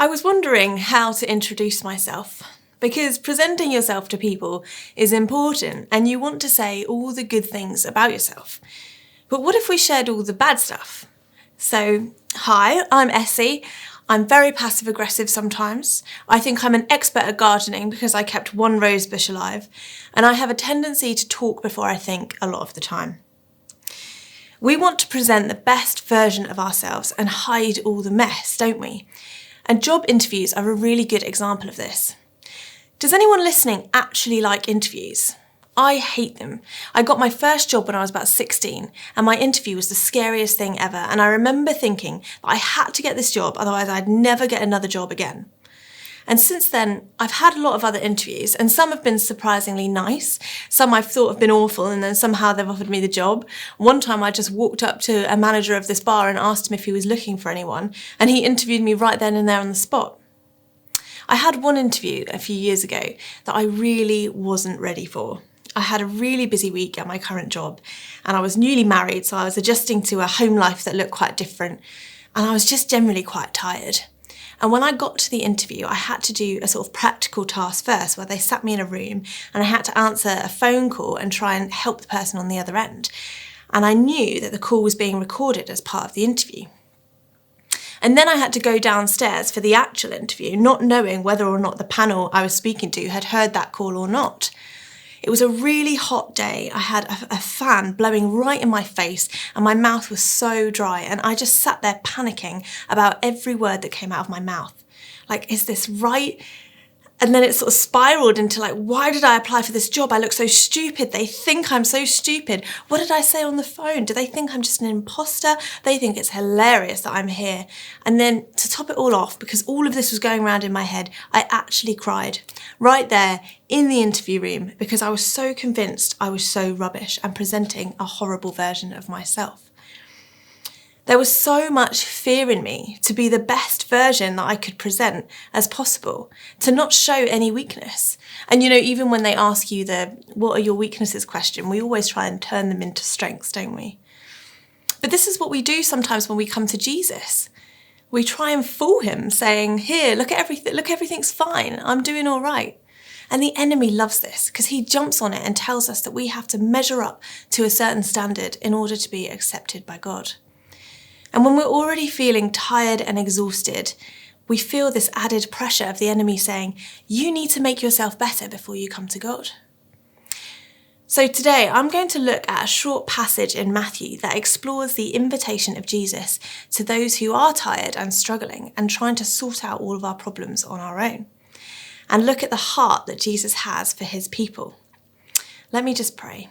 I was wondering how to introduce myself, because presenting yourself to people is important and you want to say all the good things about yourself. But what if we shared all the bad stuff? So, hi, I'm Essie. I'm very passive aggressive sometimes. I think I'm an expert at gardening because I kept one rose bush alive, and I have a tendency to talk before I think a lot of the time. We want to present the best version of ourselves and hide all the mess, don't we? And job interviews are a really good example of this. Does anyone listening actually like interviews? I hate them. I got my first job when I was about 16 and my interview was the scariest thing ever, and I remember thinking that I had to get this job, otherwise I'd never get another job again. And since then, I've had a lot of other interviews, and some have been surprisingly nice, some I've thought have been awful, and then somehow they've offered me the job. One time I just walked up to a manager of this bar and asked him if he was looking for anyone, and he interviewed me right then and there on the spot. I had one interview a few years ago that I really wasn't ready for. I had a really busy week at my current job, and I was newly married, so I was adjusting to a home life that looked quite different, and I was just generally quite tired. And when I got to the interview, I had to do a sort of practical task first, where they sat me in a room and I had to answer a phone call and try and help the person on the other end. And I knew that the call was being recorded as part of the interview. And then I had to go downstairs for the actual interview, not knowing whether or not the panel I was speaking to had heard that call or not. It was a really hot day. I had a fan blowing right in my face and my mouth was so dry, and I just sat there panicking about every word that came out of my mouth. Like, is this right? And then it sort of spiraled into like, why did I apply for this job? I look so stupid. They think I'm so stupid. What did I say on the phone? Do they think I'm just an imposter? They think it's hilarious that I'm here. And then to top it all off, because all of this was going around in my head, I actually cried right there in the interview room because I was so convinced I was so rubbish and presenting a horrible version of myself. There was so much fear in me to be the best version that I could present as possible, to not show any weakness. And even when they ask you the "what are your weaknesses" question, we always try and turn them into strengths, don't we? But this is what we do sometimes when we come to Jesus. We try and fool him, saying, "Here, look at everything, look, everything's fine, I'm doing all right." And the enemy loves this because he jumps on it and tells us that we have to measure up to a certain standard in order to be accepted by God. And when we're already feeling tired and exhausted, we feel this added pressure of the enemy saying, you need to make yourself better before you come to God. So today I'm going to look at a short passage in Matthew that explores the invitation of Jesus to those who are tired and struggling and trying to sort out all of our problems on our own, and look at the heart that Jesus has for his people. Let me just pray.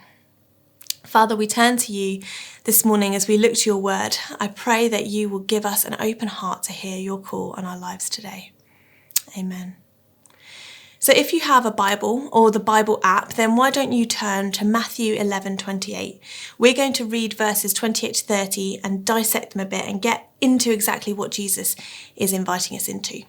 Father, we turn to you this morning as we look to your word. I pray that you will give us an open heart to hear your call on our lives today. Amen. So if you have a Bible or the Bible app, then why don't you turn to Matthew 11:28. We're going to read verses 28 to 30 and dissect them a bit and get into exactly what Jesus is inviting us into.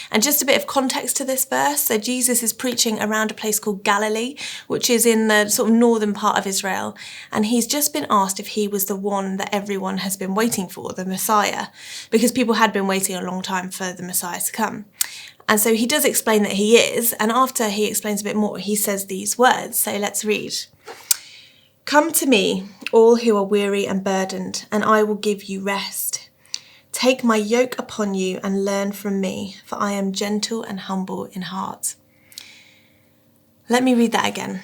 And just a bit of context to this verse. So Jesus is preaching around a place called Galilee, which is in the sort of northern part of Israel. And he's just been asked if he was the one that everyone has been waiting for, the Messiah, because people had been waiting a long time for the Messiah to come. And so he does explain that he is. And after he explains a bit more, he says these words. So let's read. "Come to me, all who are weary and burdened, and I will give you rest. Take my yoke upon you and learn from me, for I am gentle and humble in heart." Let me read that again.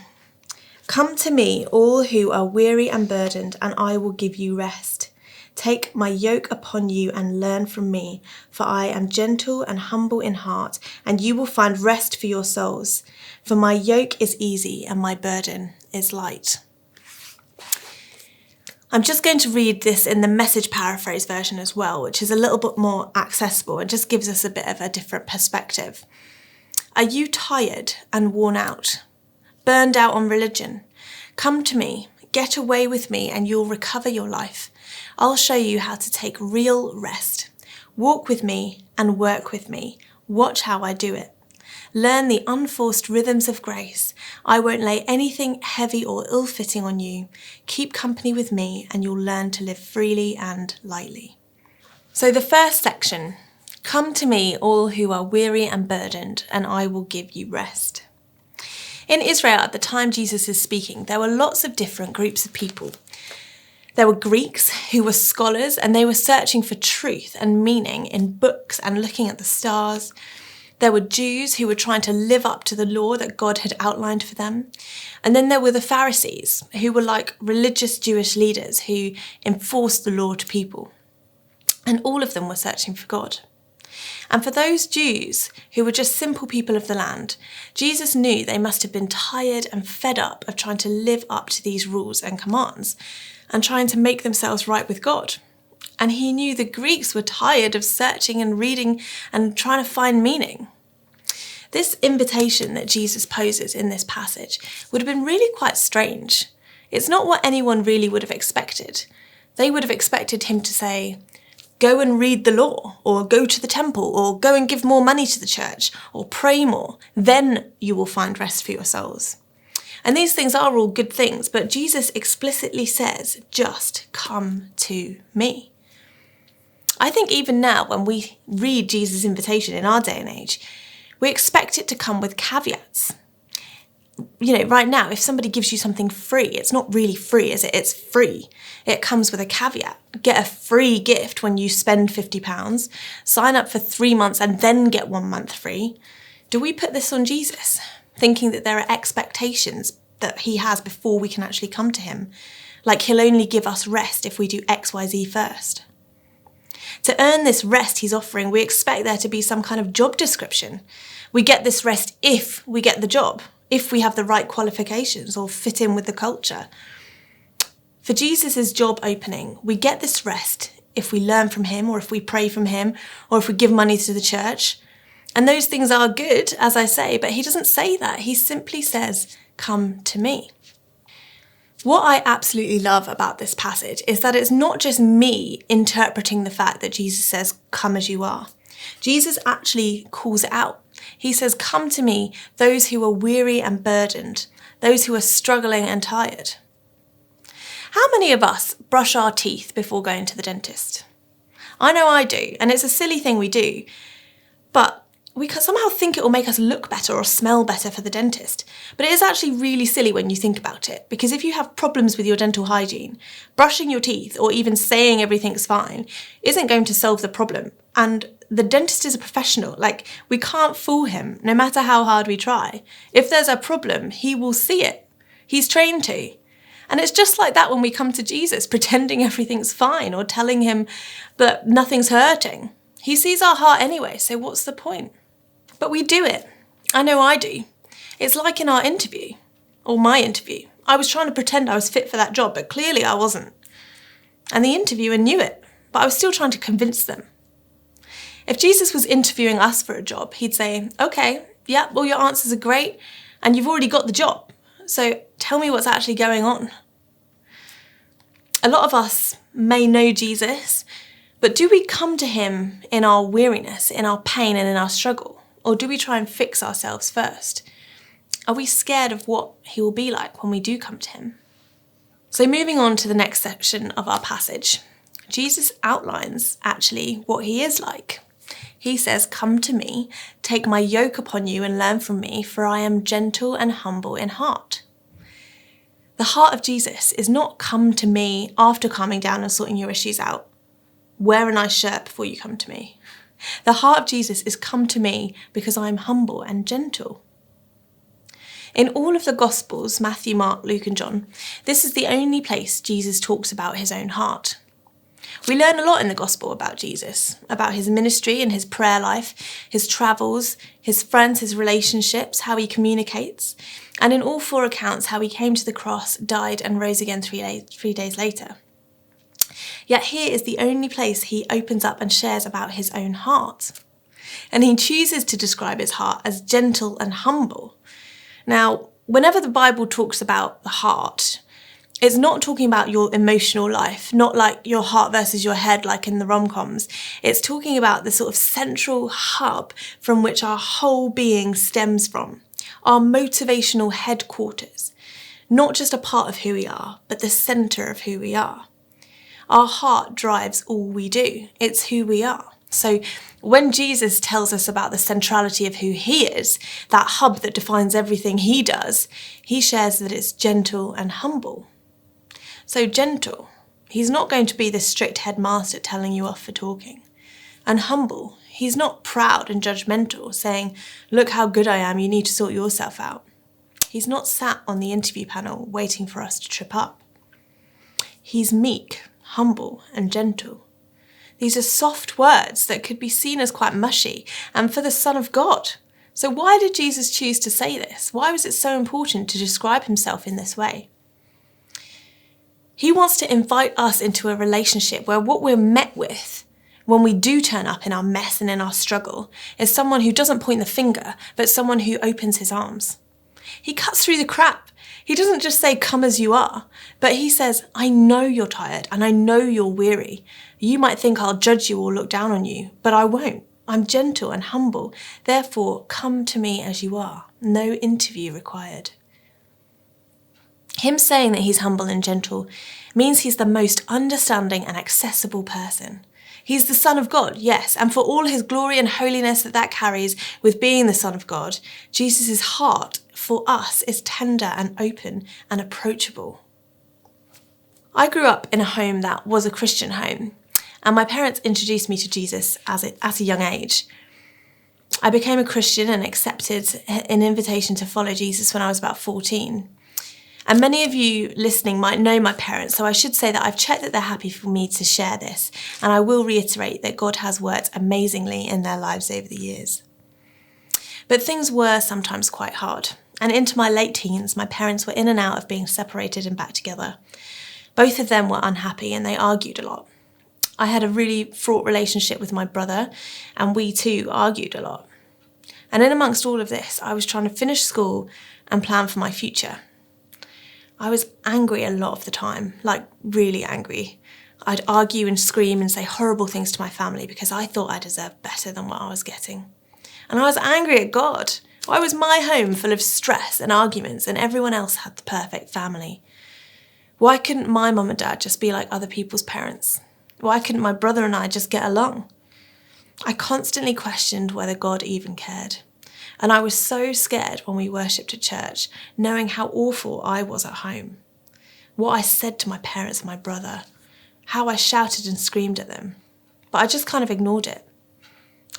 "Come to me, all who are weary and burdened, and I will give you rest. Take my yoke upon you and learn from me, for I am gentle and humble in heart, and you will find rest for your souls. For my yoke is easy and my burden is light." I'm just going to read this in the Message paraphrase version as well, which is a little bit more accessible and just gives us a bit of a different perspective. Are you tired and worn out? Burned out on religion? Come to me, get away with me, and you'll recover your life. I'll show you how to take real rest. Walk with me and work with me. Watch how I do it. Learn the unforced rhythms of grace. I won't lay anything heavy or ill-fitting on you. Keep company with me and you'll learn to live freely and lightly. So the first section, Come to me, all who are weary and burdened, and I will give you rest. In Israel, at the time Jesus is speaking, there were lots of different groups of people. There were Greeks who were scholars, and they were searching for truth and meaning in books and looking at the stars. There were Jews who were trying to live up to the law that God had outlined for them. And then there were the Pharisees, who were like religious Jewish leaders who enforced the law to people. And all of them were searching for God. And for those Jews who were just simple people of the land, Jesus knew they must have been tired and fed up of trying to live up to these rules and commands and trying to make themselves right with God. And he knew the Greeks were tired of searching and reading and trying to find meaning. This invitation that Jesus poses in this passage would have been really quite strange. It's not what anyone really would have expected. They would have expected him to say, go and read the law, or go to the temple, or go and give more money to the church, or pray more. Then you will find rest for your souls. And these things are all good things, but Jesus explicitly says, just come to me. I think even now, when we read Jesus' invitation in our day and age, we expect it to come with caveats. You know, right now, if somebody gives you something free, it's not really free, is it? It's free. It comes with a caveat. Get a free gift when you spend £50, sign up for 3 months and then get 1 month free. Do we put this on Jesus, thinking that there are expectations that he has before we can actually come to him? Like he'll only give us rest if we do X, Y, Z first. To earn this rest he's offering, we expect there to be some kind of job description. We get this rest if we get the job, if we have the right qualifications or fit in with the culture. For Jesus' job opening, we get this rest if we learn from him, or if we pray from him, or if we give money to the church. And those things are good, as I say, but he doesn't say that. He simply says, come to me. What I absolutely love about this passage is that it's not just me interpreting the fact that Jesus says, come as you are. Jesus actually calls it out. He says, come to me, those who are weary and burdened, those who are struggling and tired. How many of us brush our teeth before going to the dentist? I know I do, and it's a silly thing we do, but we can somehow think it will make us look better or smell better for the dentist. But it is actually really silly when you think about it, because if you have problems with your dental hygiene, brushing your teeth or even saying everything's fine isn't going to solve the problem. And the dentist is a professional. Like, we can't fool him, no matter how hard we try. If there's a problem, he will see it. He's trained to. And it's just like that when we come to Jesus, pretending everything's fine or telling him that nothing's hurting. He sees our heart anyway, so what's the point? But we do it. I know I do. It's like in our interview, or my interview. I was trying to pretend I was fit for that job, but clearly I wasn't. And the interviewer knew it, but I was still trying to convince them. If Jesus was interviewing us for a job, he'd say, okay, yeah, well, your answers are great, and you've already got the job. So tell me what's actually going on. A lot of us may know Jesus, but do we come to him in our weariness, in our pain, and in our struggle? Or do we try and fix ourselves first? Are we scared of what he will be like when we do come to him? So moving on to the next section of our passage, Jesus outlines actually what he is like. He says, come to me, take my yoke upon you and learn from me, for I am gentle and humble in heart. The heart of Jesus is not come to me after calming down and sorting your issues out. Wear a nice shirt before you come to me. The heart of Jesus is come to me because I'm humble and gentle. In all of the Gospels, Matthew, Mark, Luke and John, this is the only place Jesus talks about his own heart. We learn a lot in the Gospel about Jesus, about his ministry and his prayer life, his travels, his friends, his relationships, how he communicates, and in all 4 accounts, how he came to the cross, died and rose again 3 days later. Yet here is the only place he opens up and shares about his own heart. And he chooses to describe his heart as gentle and humble. Now, whenever the Bible talks about the heart, it's not talking about your emotional life, not like your heart versus your head like in the rom-coms. It's talking about the sort of central hub from which our whole being stems from, our motivational headquarters, not just a part of who we are, but the centre of who we are. Our heart drives all we do. It's who we are. So when Jesus tells us about the centrality of who he is, that hub that defines everything he does, he shares that it's gentle and humble. So gentle, he's not going to be the strict headmaster telling you off for talking. And humble, he's not proud and judgmental, saying, look how good I am, you need to sort yourself out. He's not sat on the interview panel waiting for us to trip up. He's meek, humble, and gentle. These are soft words that could be seen as quite mushy, and for the Son of God. So why did Jesus choose to say this? Why was it so important to describe himself in this way? He wants to invite us into a relationship where what we're met with when we do turn up in our mess and in our struggle is someone who doesn't point the finger, but someone who opens his arms. He cuts through the crap. He doesn't just say, come as you are, but he says, I know you're tired and I know you're weary. You might think I'll judge you or look down on you, but I won't. I'm gentle and humble. Therefore, come to me as you are. No interview required. Him saying that he's humble and gentle means he's the most understanding and accessible person. He's the Son of God, yes, and for all his glory and holiness that carries with being the Son of God, Jesus' heart for us is tender and open and approachable. I grew up in a home that was a Christian home, and my parents introduced me to Jesus at a young age. I became a Christian and accepted an invitation to follow Jesus when I was about 14. And many of you listening might know my parents, so I should say that I've checked that they're happy for me to share this, and I will reiterate that God has worked amazingly in their lives over the years. But things were sometimes quite hard, and into my late teens, my parents were in and out of being separated and back together. Both of them were unhappy and they argued a lot. I had a really fraught relationship with my brother, and we too argued a lot. And in amongst all of this, I was trying to finish school and plan for my future. I was angry a lot of the time, like really angry. I'd argue and scream and say horrible things to my family because I thought I deserved better than what I was getting. And I was angry at God. Why was my home full of stress and arguments and everyone else had the perfect family? Why couldn't my mum and dad just be like other people's parents? Why couldn't my brother and I just get along? I constantly questioned whether God even cared. And I was so scared when we worshipped at church, knowing how awful I was at home. What I said to my parents and my brother, how I shouted and screamed at them. But I just kind of ignored it.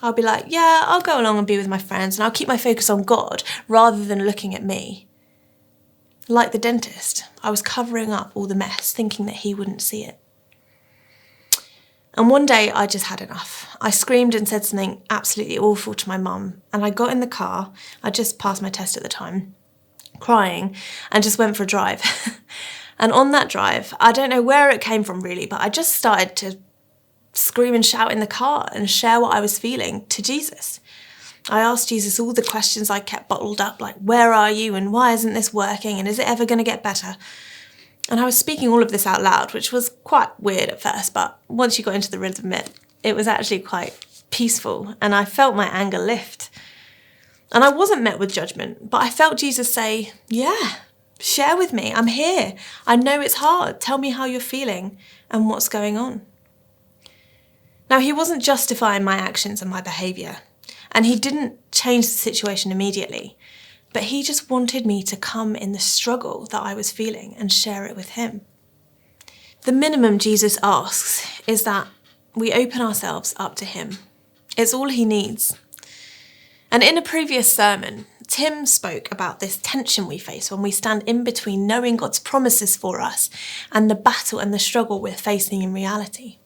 I'll be like, yeah, I'll go along and be with my friends and I'll keep my focus on God rather than looking at me. Like the dentist, I was covering up all the mess, thinking that he wouldn't see it. And one day I just had enough. I screamed and said something absolutely awful to my mum, and I got in the car, I just passed my test at the time, crying, and just went for a drive. And on that drive, I don't know where it came from really, but I just started to scream and shout in the car and share what I was feeling to Jesus. I asked Jesus all the questions I kept bottled up, like, where are you and why isn't this working and is it ever going to get better? And I was speaking all of this out loud, which was quite weird at first, but once you got into the rhythm of it, it was actually quite peaceful and I felt my anger lift. And I wasn't met with judgment, but I felt Jesus say, yeah, share with me, I'm here. I know it's hard, tell me how you're feeling and what's going on. Now, he wasn't justifying my actions and my behaviour, and he didn't change the situation immediately. But he just wanted me to come in the struggle that I was feeling and share it with him. The minimum Jesus asks is that we open ourselves up to him. It's all he needs. And in a previous sermon, Tim spoke about this tension we face when we stand in between knowing God's promises for us and the battle and the struggle we're facing in reality.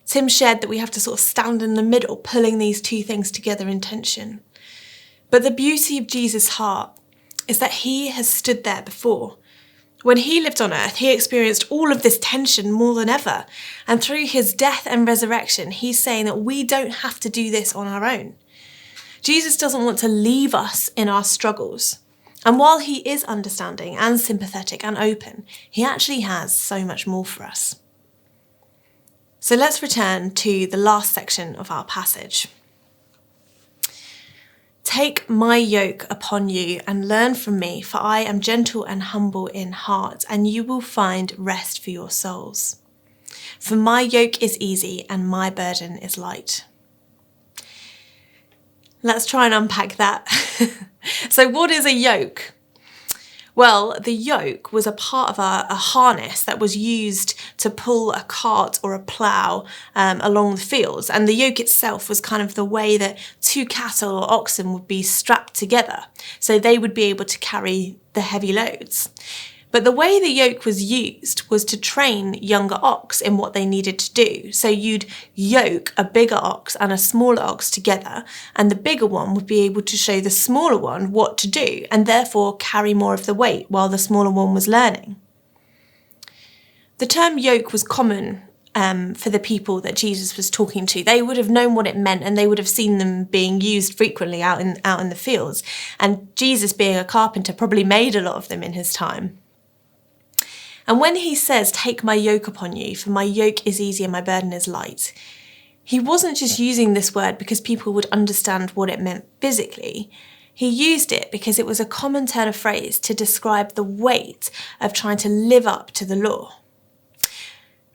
Tim shared that we have to sort of stand in the middle, pulling these two things together in tension. But the beauty of Jesus' heart is that he has stood there before. When he lived on earth, he experienced all of this tension more than ever. And through his death and resurrection, he's saying that we don't have to do this on our own. Jesus doesn't want to leave us in our struggles. And while he is understanding and sympathetic and open, he actually has so much more for us. So let's return to the last section of our passage. Take my yoke upon you and learn from me, for I am gentle and humble in heart, and you will find rest for your souls. For my yoke is easy and my burden is light. Let's try and unpack that. So what is a yoke? Well, the yoke was a part of a harness that was used to pull a cart or a plough along the fields. And the yoke itself was kind of the way that two cattle or oxen would be strapped together, so they would be able to carry the heavy loads. But the way the yoke was used was to train younger ox in what they needed to do. So you'd yoke a bigger ox and a smaller ox together, and the bigger one would be able to show the smaller one what to do and therefore carry more of the weight while the smaller one was learning. The term yoke was common for the people that Jesus was talking to. They would have known what it meant, and they would have seen them being used frequently out in the fields. And Jesus, being a carpenter, probably made a lot of them in his time. And when he says, "Take my yoke upon you, for my yoke is easy and my burden is light," he wasn't just using this word because people would understand what it meant physically. He used it because it was a common turn of phrase to describe the weight of trying to live up to the law.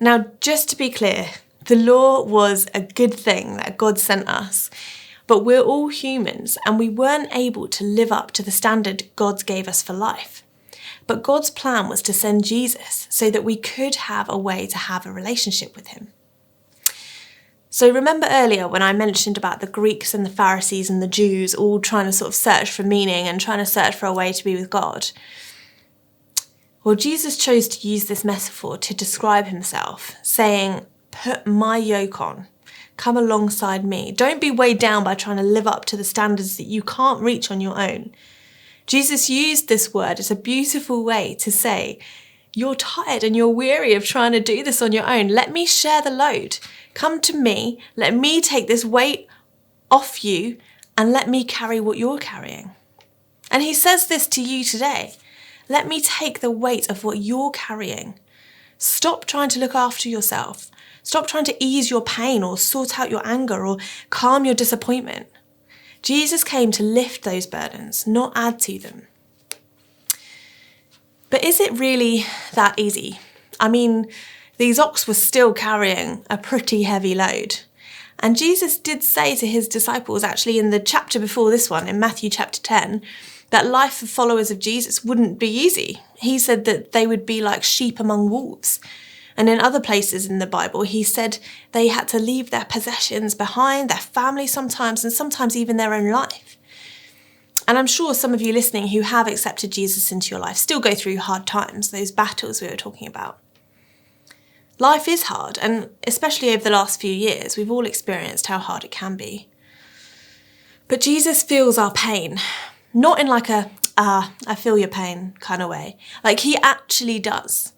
Now, just to be clear, the law was a good thing that God sent us, but we're all humans and we weren't able to live up to the standard God gave us for life. But God's plan was to send Jesus so that we could have a way to have a relationship with him. So remember earlier when I mentioned about the Greeks and the Pharisees and the Jews all trying to sort of search for meaning and trying to search for a way to be with God? Well, Jesus chose to use this metaphor to describe himself, saying, "Put my yoke on. Come alongside me. Don't be weighed down by trying to live up to the standards that you can't reach on your own." Jesus used this word as a beautiful way to say, "You're tired and you're weary of trying to do this on your own. Let me share the load. Come to me, let me take this weight off you, and let me carry what you're carrying." And he says this to you today. Let me take the weight of what you're carrying. Stop trying to look after yourself. Stop trying to ease your pain or sort out your anger or calm your disappointment. Jesus came to lift those burdens, not add to them. But is it really that easy? I mean, these ox were still carrying a pretty heavy load. And Jesus did say to his disciples, actually in the chapter before this one, in Matthew chapter 10, that life for followers of Jesus wouldn't be easy. He said that they would be like sheep among wolves. And in other places in the Bible, he said they had to leave their possessions behind, their family sometimes, and sometimes even their own life. And I'm sure some of you listening who have accepted Jesus into your life still go through hard times, those battles we were talking about. Life is hard, and especially over the last few years, we've all experienced how hard it can be. But Jesus feels our pain, not in like I feel your pain kind of way, like he actually does.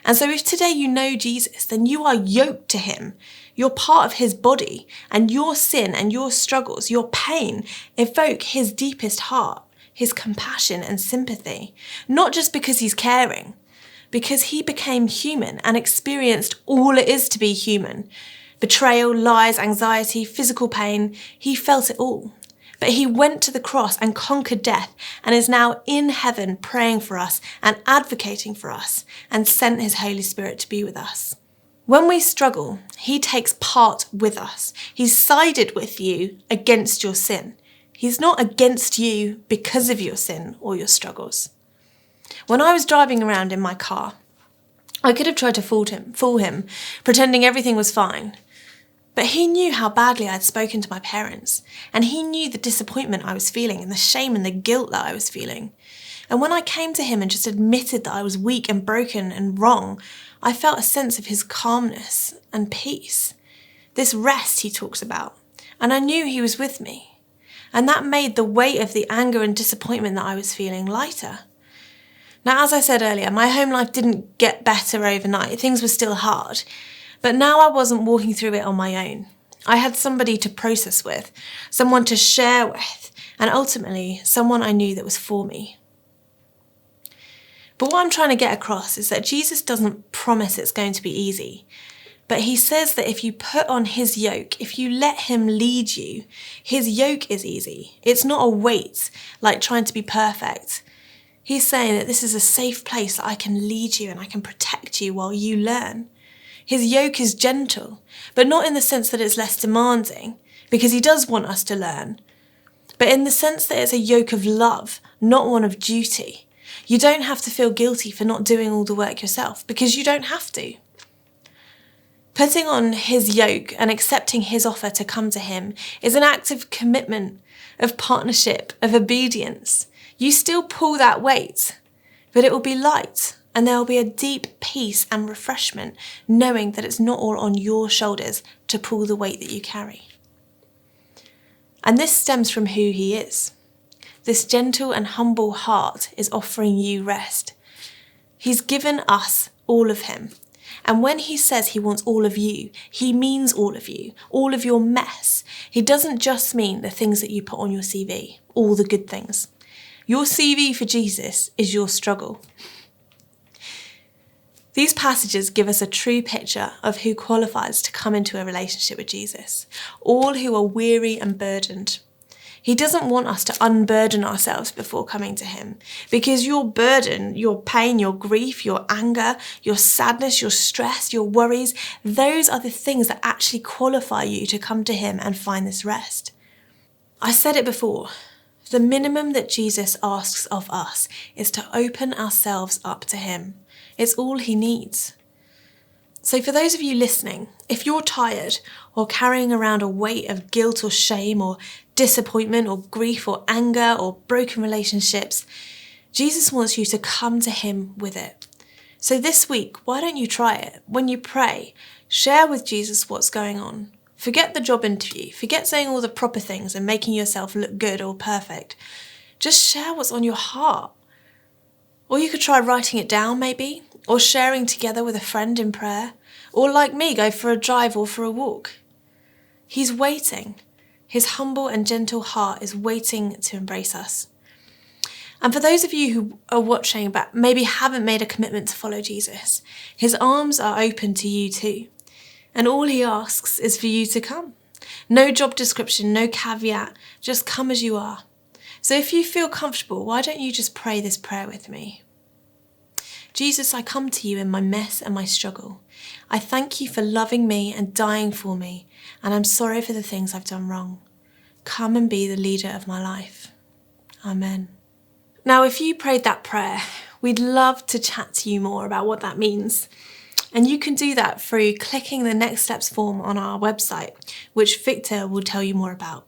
And so if today you know Jesus, then you are yoked to him. You're part of his body, and your sin and your struggles, your pain, evoke his deepest heart, his compassion and sympathy, not just because he's caring, because he became human and experienced all it is to be human. Betrayal, lies, anxiety, physical pain, he felt it all. But he went to the cross and conquered death and is now in heaven praying for us and advocating for us and sent his Holy Spirit to be with us. When we struggle, he takes part with us. He's sided with you against your sin. He's not against you because of your sin or your struggles. When I was driving around in my car, I could have tried to fool him, pretending everything was fine. But he knew how badly I'd spoken to my parents, and he knew the disappointment I was feeling and the shame and the guilt that I was feeling. And when I came to him and just admitted that I was weak and broken and wrong, I felt a sense of his calmness and peace, this rest he talks about, and I knew he was with me. And that made the weight of the anger and disappointment that I was feeling lighter. Now, as I said earlier, my home life didn't get better overnight. Things were still hard. But now I wasn't walking through it on my own. I had somebody to process with, someone to share with, and ultimately someone I knew that was for me. But what I'm trying to get across is that Jesus doesn't promise it's going to be easy, but he says that if you put on his yoke, if you let him lead you, his yoke is easy. It's not a weight like trying to be perfect. He's saying that this is a safe place that I can lead you and I can protect you while you learn. His yoke is gentle, but not in the sense that it's less demanding, because he does want us to learn, but in the sense that it's a yoke of love, not one of duty. You don't have to feel guilty for not doing all the work yourself, because you don't have to. Putting on his yoke and accepting his offer to come to him is an act of commitment, of partnership, of obedience. You still pull that weight, but it will be light, and there will be a deep peace and refreshment, knowing that it's not all on your shoulders to pull the weight that you carry. And this stems from who he is. This gentle and humble heart is offering you rest. He's given us all of him. And when he says he wants all of you, he means all of you, all of your mess. He doesn't just mean the things that you put on your CV, all the good things. Your CV for Jesus is your struggle. These passages give us a true picture of who qualifies to come into a relationship with Jesus, all who are weary and burdened. He doesn't want us to unburden ourselves before coming to him, because your burden, your pain, your grief, your anger, your sadness, your stress, your worries, those are the things that actually qualify you to come to him and find this rest. I said it before, the minimum that Jesus asks of us is to open ourselves up to him. It's all he needs. So for those of you listening, if you're tired or carrying around a weight of guilt or shame or disappointment or grief or anger or broken relationships, Jesus wants you to come to him with it. So this week, why don't you try it? When you pray, share with Jesus what's going on. Forget the job interview. Forget saying all the proper things and making yourself look good or perfect. Just share what's on your heart. Or you could try writing it down maybe, or sharing together with a friend in prayer, or like me, go for a drive or for a walk. He's waiting. His humble and gentle heart is waiting to embrace us. And for those of you who are watching but maybe haven't made a commitment to follow Jesus, his arms are open to you too. And all he asks is for you to come. No job description, no caveat, just come as you are. So if you feel comfortable, why don't you just pray this prayer with me? Jesus, I come to you in my mess and my struggle. I thank you for loving me and dying for me, and I'm sorry for the things I've done wrong. Come and be the leader of my life. Amen. Now, if you prayed that prayer, we'd love to chat to you more about what that means. And you can do that through clicking the Next Steps form on our website, which Victor will tell you more about.